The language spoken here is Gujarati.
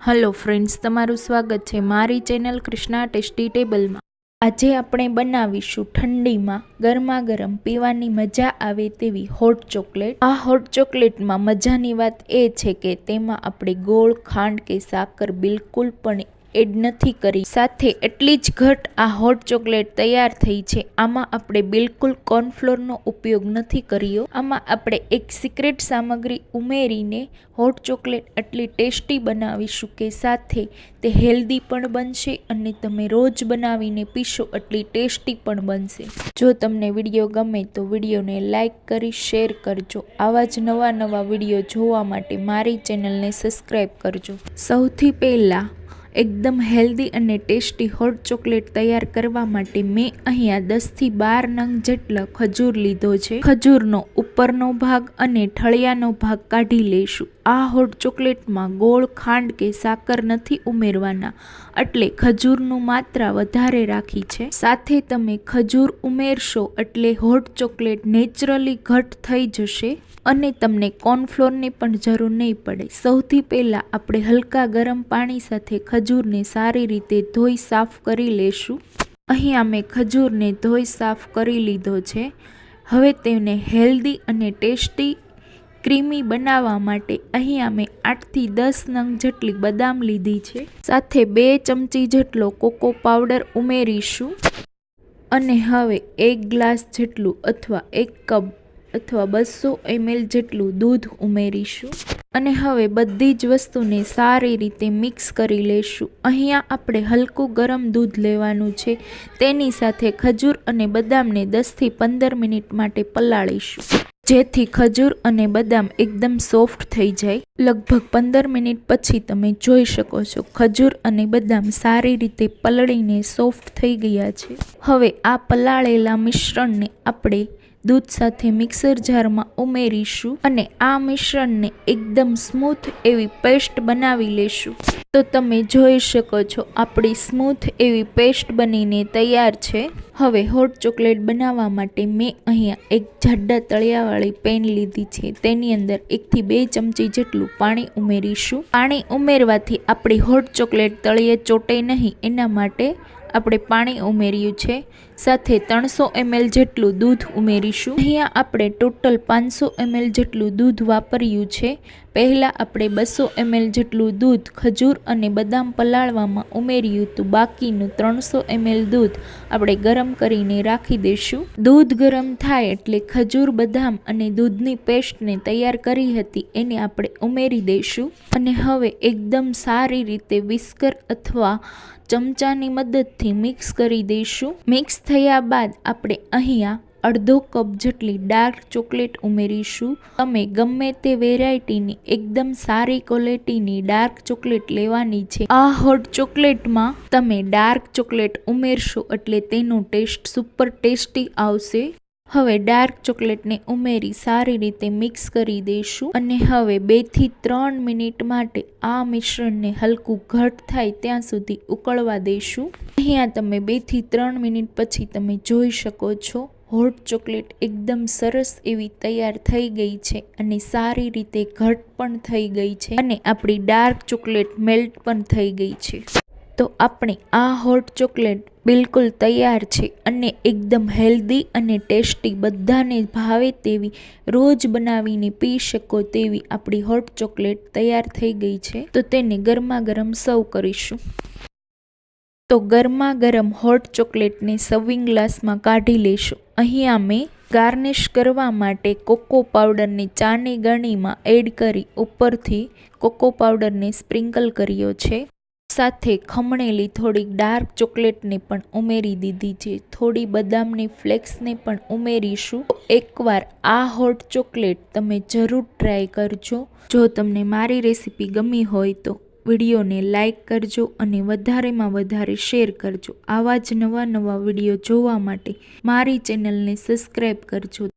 હલો ફ્રેન્ડ્સ, તમારું સ્વાગત છે મારી ચેનલ કૃષ્ણા ટેસ્ટી ટેબલમાં। આજે આપણે બનાવીશું ઠંડીમાં ગરમા ગરમ પીવાની મજા આવે તેવી હોટ ચોકલેટ। આ હોટ ચોકલેટમાં મજાની વાત એ છે કે તેમાં આપણે ગોળ, ખાંડ કે સાકર બિલકુલ પણ એડ નથી કરી। સાથે એટલી જ ઘટ આ હોટ ચોકલેટ તૈયાર થઈ છે। આમાં આપણે બિલકુલ કોર્નફ્લોરનો ઉપયોગ નથી કર્યો। આમાં આપણે એક સિક્રેટ સામગ્રી ઉમેરીને હોટ ચોકલેટ એટલી ટેસ્ટી બનાવીશું કે સાથે તે હેલ્ધી પણ બનશે અને તમે રોજ બનાવીને પીશો એટલી ટેસ્ટી પણ બનશે। જો તમને વિડીયો ગમે તો વિડીયોને લાઈક કરી શેર કરજો। આવા જ નવા વિડીયો જોવા માટે મારી ચેનલને સબસ્ક્રાઈબ કરજો। સૌથી પહેલાં એકદમ હેલ્ધી અને ટેસ્ટી હોટ ચોકલેટ તૈયાર કરવા માટે મેં અહીંયા 10 થી 12 નંગ જેટલા ખજૂર લીધો છે। ખજૂરનો ઉપરનો ભાગ અને ઠળિયાનો ભાગ કાઢી લઈશું। આ હોટ ચોકલેટમાં ગોળ, ખાંડ કે સાકર નથી ઉમેરવાના, એટલે ખજૂરનું માત્રા વધારે રાખી છે। સાથે તમે ખજૂર ઉમેરશો એટલે હોટ ચોકલેટ નેચરલી ઘટ થઈ જશે અને તમને કોર્નફ્લોરની પણ જરૂર નહીં પડે। સૌથી પહેલાં આપણે હલકા ગરમ પાણી સાથે ખજૂરને સારી રીતે ધોઈ સાફ કરી લેશું। અહીંયા મેં ખજૂરને ધોઈ સાફ કરી લીધો છે। હવે તેને હેલ્ધી અને ટેસ્ટી ક્રીમી બનાવવા માટે અહીંયા મેં 8 થી 10 નંગ જેટલી બદામ લીધી છે। સાથે 2 ચમચી જેટલો કોકો પાવડર ઉમેરીશું અને હવે 1 ગ્લાસ જેટલું અથવા 1 કપ અથવા 200 ml જેટલું દૂધ ઉમેરીશું અને હવે બધી જ વસ્તુને સારી રીતે મિક્સ કરી લેશું। અહીંયા આપણે હલકું ગરમ દૂધ લેવાનું છે। તેની સાથે ખજૂર અને બદામને 10 થી 15 મિનિટ માટે પલાળીશું જેથી ખજૂર અને બદામ એકદમ સોફ્ટ થઈ જાય। લગભગ 15 મિનિટ પછી તમે જોઈ શકો છો ખજૂર અને બદામ સારી રીતે પલળીને સોફ્ટ થઈ ગયા છે। હવે આ પલાળેલા મિશ્રણને આપણે દૂધ સાથે મિક્સર જારમાં ઉમેરીશું અને આ મિશ્રણને એકદમ સ્મૂથ એવી પેસ્ટ બનાવી લેશું। તો તમે જોઈ શકો છો આપણી સ્મૂથ એવી પેસ્ટ બનીને તૈયાર છે। હવે હોટ ચોકલેટ બનાવવા માટે મેં અહીંયા એક જાડા તળિયાવાળી પેન લીધી છે। તેની અંદર 1 થી 2 ચમચી જેટલું પાણી ઉમેરીશું। પાણી ઉમેરવાથી આપણી હોટ ચોકલેટ તળિયે ચોટે નહીં એના માટે આપણે પાણી ઉમેર્યું છે। સાથે 300 ml જેટલું દૂધ ઉમેરીશું। અહીંયા આપણે ટોટલ 500 ml જેટલું દૂધ વાપર્યું છે। પહેલાં આપણે 200 ml જેટલું દૂધ ખજૂર અને બદામ પલાળવામાં ઉમેર્યું હતું। બાકીનું 300 ml દૂધ આપણે ગરમ કરીને રાખી દઈશું। દૂધ ગરમ થાય એટલે ખજૂર, બદામ અને દૂધની પેસ્ટને તૈયાર કરી હતી એને આપણે ઉમેરી દઈશું અને હવે એકદમ સારી રીતે વિસ્કર અથવા ચમચાની મદદથી મિક્સ કરી દઈશું। મિક્સ થયા બાદ આપણે અહીંયા અડધો કપ જેટલી ડાર્ક ચોકલેટ ઉમેરીશું। તમે ગમે તે વેરાયટીની એકદમ સારી ક્વોલિટીની ડાર્ક ચોકલેટ લેવાની છે। આ હોટ ચોકલેટમાં તમે ડાર્ક ચોકલેટ ઉમેરશો એટલે તેનો ટેસ્ટ સુપર ટેસ્ટી આવશે। હવે ડાર્ક ચોકલેટને ઉમેરી સારી રીતે મિક્સ કરી દઈશું અને હવે 2 થી 3 મિનિટ માટે આ મિશ્રણને હલકું ઘટ થાય ત્યાં સુધી ઉકળવા દઈશું। અહીંયા તમે 2 થી 3 મિનિટ પછી તમે જોઈ શકો છો હોટ ચોકલેટ એકદમ સરસ એવી તૈયાર થઈ ગઈ છે અને સારી રીતે ઘટ પણ થઈ ગઈ છે અને આપણી ડાર્ક ચોકલેટ મેલ્ટ પણ થઈ ગઈ છે। તો આપણી આ હોટ ચોકલેટ બિલકુલ તૈયાર છે અને એકદમ હેલ્ધી અને ટેસ્ટી બધાને ભાવે તેવી રોજ બનાવીને પી શકો તેવી આપણી હોટ ચોકલેટ તૈયાર થઈ ગઈ છે। તો તેને ગરમા ગરમ સર્વ કરીશું। તો ગરમા ગરમ હોટ ચોકલેટને સર્વિંગ ગ્લાસમાં કાઢી લેશું। અહીંયા મેં ગાર્નિશ કરવા માટે કોકો પાવડરને ચાની ગરણીમાં એડ કરી ઉપરથી કોકો પાવડરને સ્પ્રિંકલ કર્યો છે। સાથે ખમણેલી થોડી ડાર્ક ચોકલેટને પણ ઉમેરી દીધી છે। થોડી બદામની ફ્લેક્સને પણ ઉમેરીશું। એકવાર આ હોટ ચોકલેટ તમે જરૂર ટ્રાય કરજો। જો તમને મારી રેસીપી ગમી હોય તો વિડીયોને લાઈક કરજો અને વધારેમાં વધારે શેર કરજો। આવા જ નવા વિડીયો જોવા માટે મારી ચેનલને સબસ્ક્રાઈબ કરજો।